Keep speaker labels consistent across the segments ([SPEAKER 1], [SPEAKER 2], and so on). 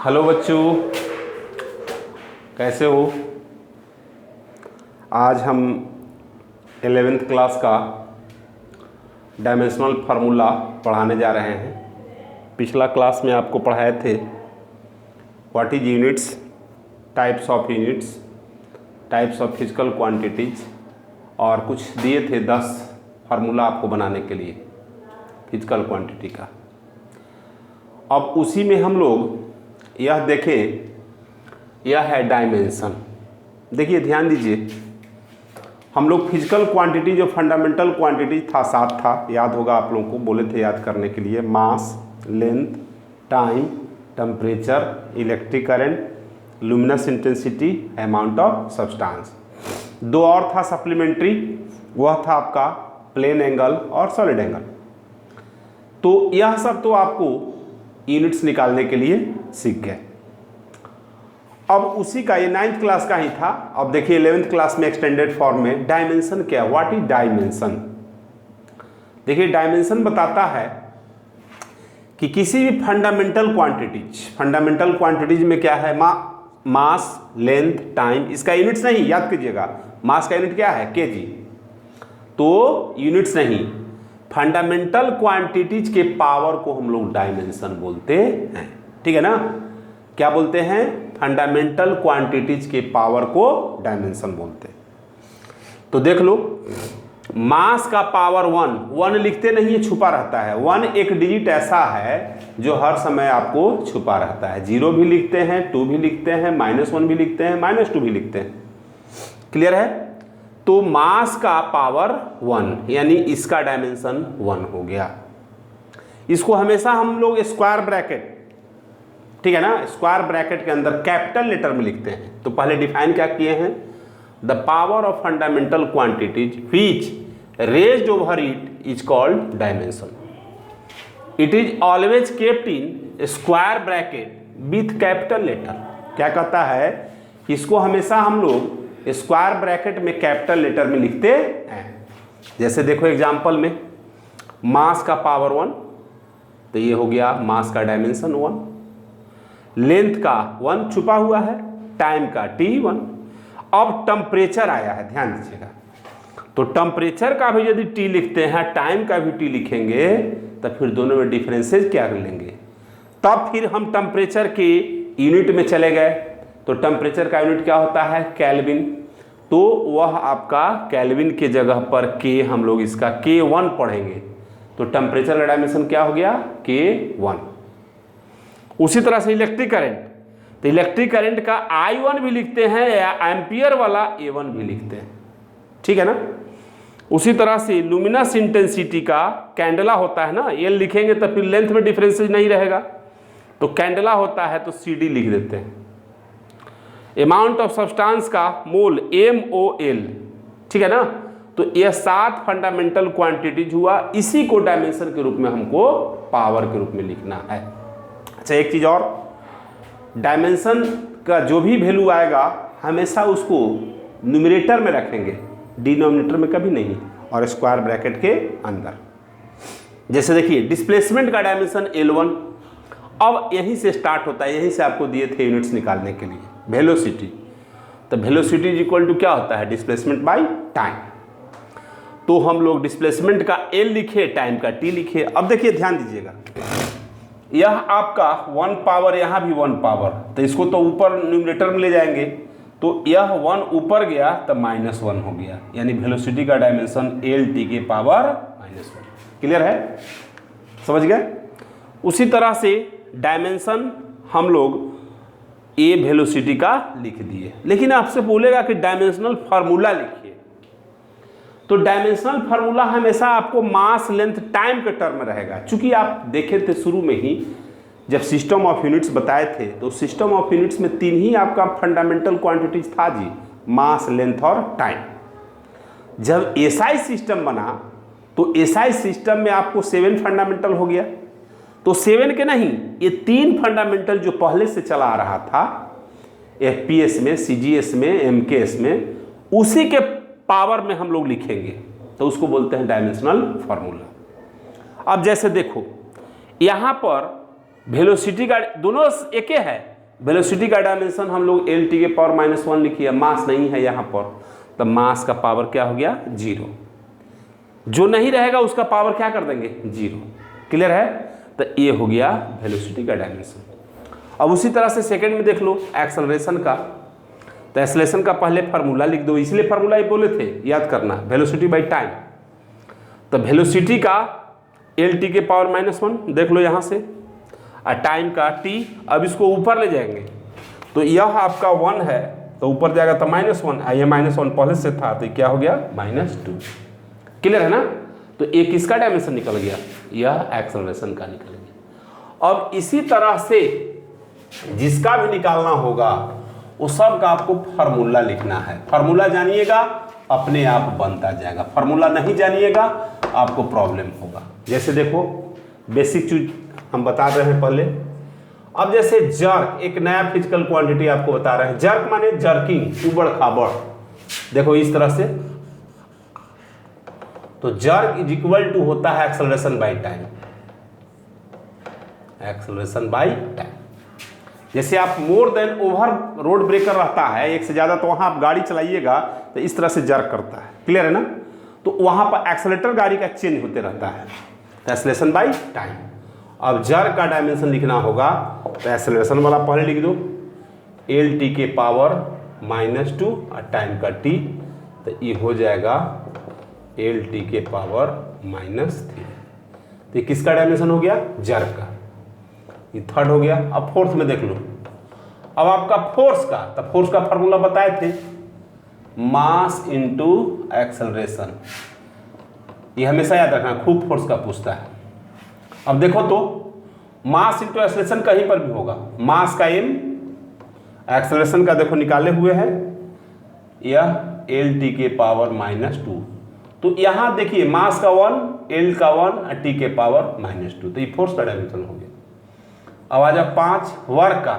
[SPEAKER 1] Hello बच्चों, कैसे हो। आज हम 11th क्लास का डायमेंशनल फार्मूला पढ़ाने जा रहे हैं। पिछला क्लास में आपको पढ़ाए थे what is units, types of units, types of physical quantities और कुछ दिए थे 10 फार्मूला आपको बनाने के लिए फिजिकल क्वांटिटी का। अब उसी में हम लोग यह देखें, यह है डायमेंशन। देखिए ध्यान दीजिए, हम लोग फिजिकल क्वांटिटी जो फंडामेंटल क्वांटिटी था 7 था, याद होगा आप लोगों को, बोले थे याद करने के लिए। Mass, length, time, temperature, electric current, luminous intensity, amount of substance. 2 और था सप्लीमेंट्री, वह था आपका प्लेन एंगल और सॉलिड एंगल। तो यह सब तो आपको यूनिट्स निकालने के लिए सीख गए। अब उसी का ये 9th क्लास का ही था। अब देखिए 11th क्लास में एक्सटेंडेड फॉर्म में डायमेंशन क्या है, व्हाट इज डायमेंशन। देखिए डायमेंशन बताता है कि किसी भी फंडामेंटल क्वांटिटीज में क्या है, मास, लेंथ, टाइम, इसका यूनिट्स नहीं, याद कीजिएगा। मास का यूनिट क्या है, केजी, तो यूनिट्स नहीं, फंडामेंटल क्वांटिटीज के पावर को हम लोग डायमेंशन बोलते हैं। ठीक है ना, क्या बोलते हैं, फंडामेंटल क्वांटिटीज के पावर को डायमेंशन बोलते हैं। तो देख लो, मास का पावर 1 लिखते नहीं है, छुपा रहता है। 1 एक डिजिट ऐसा है जो हर समय आपको छुपा रहता है। 0 भी लिखते हैं, 2 भी लिखते हैं, -1 भी लिखते हैं, -2 भी लिखते हैं। क्लियर है। तो मास का पावर 1 यानी इसका डायमेंशन 1 हो गया। इसको हमेशा हम लोग स्क्वायर ब्रैकेट, ठीक है ना, स्क्वायर ब्रैकेट के अंदर कैपिटल लेटर में लिखते हैं। तो पहले डिफाइन क्या किए हैं, the power of fundamental quantities which raised over it is called dimension. It is always kept in square bracket with capital letter. क्या कहता है, इसको हमेशा हम लोग स्क्वायर ब्रैकेट में कैपिटल लेटर में लिखते हैं। जैसे देखो एग्जांपल में, मास का पावर 1, तो ये हो गया मास का डायमेंशन 1। लेंथ का 1 छुपा हुआ है, टाइम का T1। अब टेम्परेचर आया है, ध्यान दीजिएगा। तो टेम्परेचर का भी यदि T लिखते हैं, टाइम का भी T लिखेंगे, तो फिर दोनों में डिफरेंसेस क्या कर लेंगे। तब फिर हम टेम्परेचर के यूनिट में चले गए। तो टेम्परेचर का यूनिट क्या होता है, केल्विन। तो वह आपका केल्विन के जगह पर K, हम लोग इसका K1 पढ़ेंगे। तो टेम्परेचर का डायमेंशन क्या हो गया, K1। उसी तरह से इलेक्ट्रिक करंट, तो इलेक्ट्रिक करंट का I1 भी लिखते हैं या एम्पियर वाला A1 भी लिखते हैं। ठीक है ना। उसी तरह से लुमिनस इंटेंसिटी का कैंडला होता है ना, ये लिखेंगे तो फिर लेंथ में डिफरेंसेस नहीं रहेगा। तो कैंडला होता है तो CD लिख देते हैं। अमाउंट ऑफ सब्सटेंस का मोल MOL, ठीक है ना। तो यह 7 फंडामेंटल क्वांटिटीज हुआ। इसी को डायमेंशन के रूप में हमको पावर के रूप में लिखना है। अच्छा, एक चीज और, डायमेंशन का जो भी वैल्यू आएगा हमेशा उसको न्यूमरेटर में रखेंगे, डिनोमिनेटर में कभी नहीं, और स्क्वायर ब्रैकेट के अंदर। जैसे देखिए डिस्प्लेसमेंट का डायमेंशन L1। अब यहीं से स्टार्ट होता है, यहीं से आपको दिए थे यूनिट्स निकालने के लिए। वेलोसिटी, तो वेलोसिटी इज इक्वल टू क्या होता है, डिस्प्लेसमेंट बाय टाइम। तो हम लोग डिस्प्लेसमेंट का L लिखे, टाइम का T लिखे। अब देखिए ध्यान दीजिएगा, यह आपका 1 पावर, यहाँ भी 1 पावर, तो इसको तो ऊपर न्यूमरेटर में ले जाएंगे। तो यह 1 ऊपर गया तो -1 हो गया, यानी वेलोसिटी का डायमेंशन LT के पावर -1। क्लियर है, समझ गए। उसी तरह से डायमेंशन हम लोग ए वेलोसिटी का लिख दिए। लेकिन आपसे बोलेगा कि डायमेंशनल फार्मूला लिखिए, तो डायमेंशनल फार्मूला हमेशा आपको मास, लेंथ, टाइम के टर्म में रहेगा। चूंकि आप देखे थे शुरू में ही जब सिस्टम ऑफ यूनिट्स बताए थे, तो सिस्टम ऑफ यूनिट्स में 3 ही आपका फंडामेंटल क्वांटिटीज था जी, मास, लेंथ और टाइम। जब SI सिस्टम बना तो SI सिस्टम में आपको 7 फंडामेंटल हो गया। तो 7 के नहीं, ये 3 फंडामेंटल जो पहले से चला आ रहा था FPS में, CGS में, MKS में, उसी के पावर में हम लोग लिखेंगे, तो उसको बोलते हैं डायमेंशनल फार्मूला। अब जैसे देखो, यहाँ पर वेलोसिटी का दोनों एक है, वेलोसिटी का डायमेंशन हम लोग एल टी के पावर -1 लिखिए, मास नहीं है यहाँ पर, तो मास का पावर क्या हो गया 0। जो नहीं रहेगा उसका पावर क्या कर देंगे 0। क्लियर है? तो ये हो गया वेलोसिटी का डायमेंशन। अब उसी तरह से सेकंड में देख लो एक्सेलरेशन का। तो एक्सेलरेशन का पहले फार्मूला लिख दो, इसलिए फार्मूला ये बोले थे याद करना, वेलोसिटी बाई टाइम। तो वेलोसिटी का एल टी के पावर -1 देख लो यहाँ से, और टाइम का टी। अब इसको ऊपर ले जाएंगे तो यह आपका 1 है तो ऊपर जाएगा तो -1, ये -1 पहले से था तो क्या हो गया -2। क्लियर है ना? तो एक किसका डायमेंशन निकल गया, यह एक्सेलरेशन का निकल गया। अब इसी तरह से जिसका भी निकालना होगा वो सब का आपको फार्मूला लिखना है। फार्मूला जानिएगा अपने आप बनता जाएगा, फार्मूला नहीं जानिएगा आपको प्रॉब्लम होगा। जैसे देखो बेसिक चीज हम बता रहे हैं पहले। अब जैसे जर्क, एक नया फिजिकल क्वांटिटी आपको बता रहे हैं। जर्क माने जर्किंग, उबड़ खाबड़। देखो इस तरह से, तो जर्क इज इक्वल टू होता है acceleration by time. Acceleration by time. जैसे आप more than over road breaker रहता है एक से ज़्यादा, तो वहाँ आप गाड़ी चलाइएगा तो इस तरह से जर्क करता है। क्लियर है ना? तो वहाँ पर एक्सेलेटर गाड़ी का चेंज होते रहता है, तो एक्सेलरेशन बाय टाइम। अब जर्क का डायमेंशन लिखना होगा तो एक्सेलरेशन वाला पहले लिख दो, एल टी के पावर -2 और टाइम का टी, तो ये हो जाएगा एल टी के पावर -3। तो ये किसका डायमेंशन हो गया, जर्क का। ये थर्ड हो गया। अब फोर्थ में देख लो। अब आपका फोर्स का, तो फोर्स का फार्मूला बताए थे, मास इनटू एक्सेलरेशन। ये हमेशा याद रखना, खूब फोर्स का पूछता है। अब देखो तो मास इनटू एक्सेलरेशन कहीं पर भी होगा, मास का m, एक्सेलरेशन का देखो निकाले हुए हैं, यह एल टी के पावर -2। तो यहां देखिए मास का 1, एल का 1 और टी के पावर -2, तो ये फोर्स का डायमेंशन हो गया। अब आ जाओ 5 वर्क का।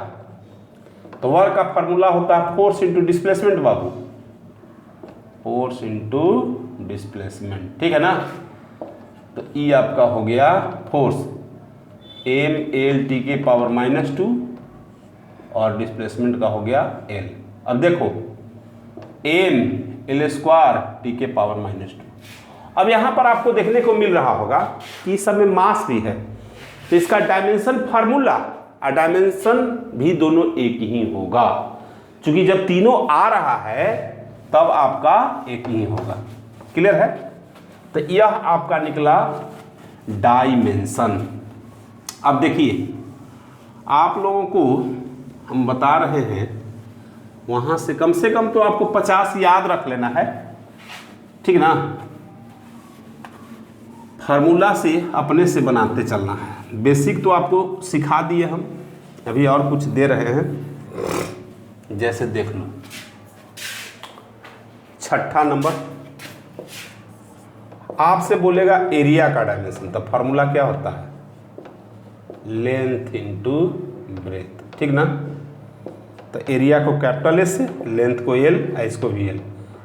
[SPEAKER 1] तो वर्क का फार्मूला होता है फोर्स इंटू डिस्प्लेसमेंट बाबू, फोर्स इंटू डिस्प्लेसमेंट। ठीक है ना? तो ई आपका हो गया फोर्स, एम एल टी के पावर -2 और डिस्प्लेसमेंट का हो गया एल। अब देखो एम एल स्क्वायर टी के पावर -2। अब यहाँ पर आपको देखने को मिल रहा होगा कि इस सब में मास भी है, तो इसका डायमेंशन फार्मूला और डायमेंशन भी दोनों एक ही होगा, क्योंकि जब तीनों आ रहा है तब आपका एक ही होगा। क्लियर है? तो यह आपका निकला डायमेंशन। अब देखिए आप लोगों को हम बता रहे हैं, वहां से कम तो आपको 50 याद रख लेना है, ठीक ना? फार्मूला से अपने से बनाते चलना है। बेसिक तो आपको सिखा दिए हम, अभी और कुछ दे रहे हैं। जैसे देख लो छठा नंबर, आपसे बोलेगा एरिया का डायमेंशन, तो फार्मूला क्या होता है, लेंथ इनटू ब्रेथ। ठीक ना? तो एरिया को कैपिटल एस से, लेंथ को एल, इसको भी एल,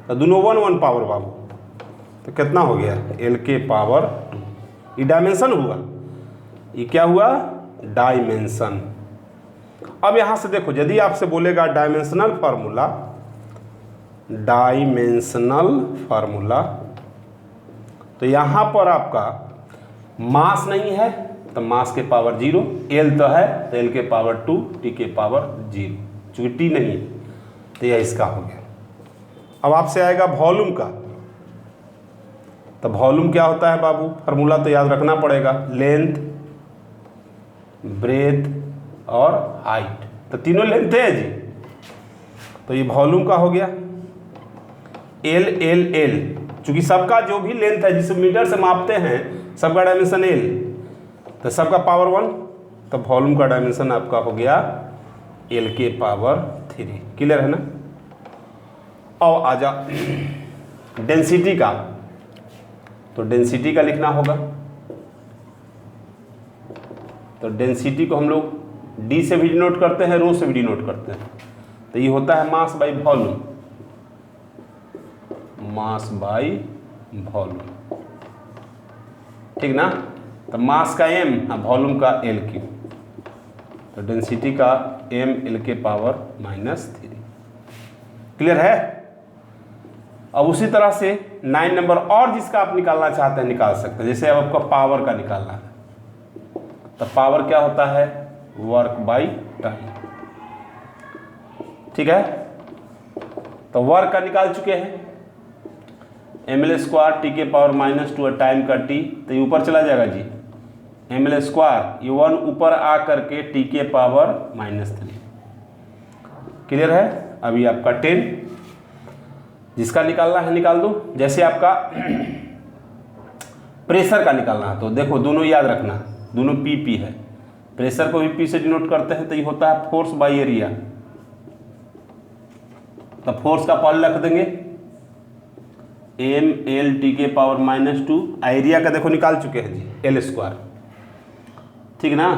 [SPEAKER 1] तो दोनों 1 पावर बाबू, तो कितना हो गया एल के पावर 2। ये डायमेंशन हुआ, ये क्या हुआ डायमेंशन। अब यहां से देखो, यदि आपसे बोलेगा डायमेंशनल फार्मूला, डायमेंशनल फार्मूला, तो यहां पर आपका मास नहीं है तो मास के पावर 0, एल तो है तो एल के पावर 2, टी के पावर 0, चूंकि टी नहीं है तो यह इसका हो गया। अब आपसे आएगा वॉल्यूम का, तो वॉल्यूम क्या होता है बाबू, फार्मूला तो याद रखना पड़ेगा, लेंथ ब्रेथ और हाइट, तो तीनों लेंथ है जी। तो ये वॉल्यूम का हो गया एल एल एल, चूंकि सबका जो भी लेंथ है जिस मीटर से मापते हैं सबका डायमेंशन एल, तो सबका पावर 1, तो वॉल्यूम का डायमेंशन आपका हो गया एल के पावर 3। क्लियर है ना? और आजा डेंसिटी का, तो डेंसिटी का लिखना होगा। तो डेंसिटी को हम लोग डी से भी डिनोट करते हैं, रो से भी डिनोट करते हैं। तो ये होता है mass by volume, mass by volume. ठीक ना? तो मास का m, वॉल्यूम का L क्यूब। तो डेंसिटी का ml के पावर -3। क्लियर है। अब उसी तरह से 9 नंबर और जिसका आप निकालना चाहते हैं निकाल सकते हैं। जैसे अब आपका पावर का निकालना है, तो पावर क्या होता है, वर्क बाई टाइम। ठीक है, तो वर्क का निकाल चुके हैं, ml² t के पावर -2 टाइम का t, तो ये ऊपर चला जाएगा जी, ml², ये 1 ऊपर आ करके t के पावर -3। क्लियर है। अभी आपका 10 जिसका निकालना है निकाल दो। जैसे आपका प्रेशर का निकालना है, तो देखो दोनों याद रखना, दोनों पी है। प्रेशर को भी पी से डिनोट करते हैं, तो ये होता है फोर्स बाई एरिया। तो फोर्स का पहले रख देंगे ml के पावर -2, एरिया का देखो निकाल चुके हैं जी, l²। ठीक ना।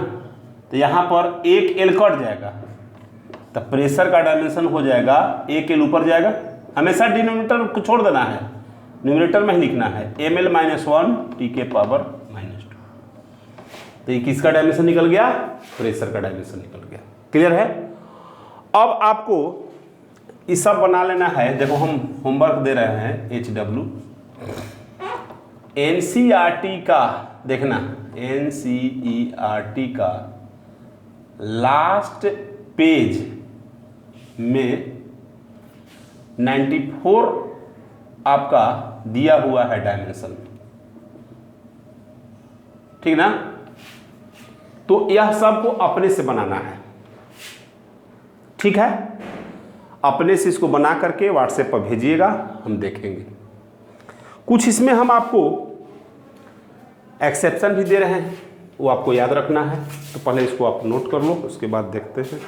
[SPEAKER 1] तो यहाँ पर एक l कट जाएगा, तो प्रेशर का डायमेंशन हो जाएगा, एक l ऊपर जाएगा, हमेशा डिनोमिनेटर को छोड़ देना है, न्यूमरेटर में ही लिखना है ml-1 t के पावर -2। तो ये किसका डायमेंशन निकल गया, प्रेशर का डायमेंशन निकल गया। क्लियर है। अब आपको ये सब बना लेना है। देखो हम होमवर्क दे रहे हैं HW, NCERT का देखना, NCERT का लास्ट पेज में 94 आपका दिया हुआ है डायमेंशन। ठीक ना। तो यह सबको अपने से बनाना है। ठीक है, अपने से इसको बना करके व्हाट्सएप पर भेजिएगा, हम देखेंगे। कुछ इसमें हम आपको एक्सेप्शन भी दे रहे हैं, वो आपको याद रखना है। तो पहले इसको आप नोट कर लो, उसके बाद देखते हैं।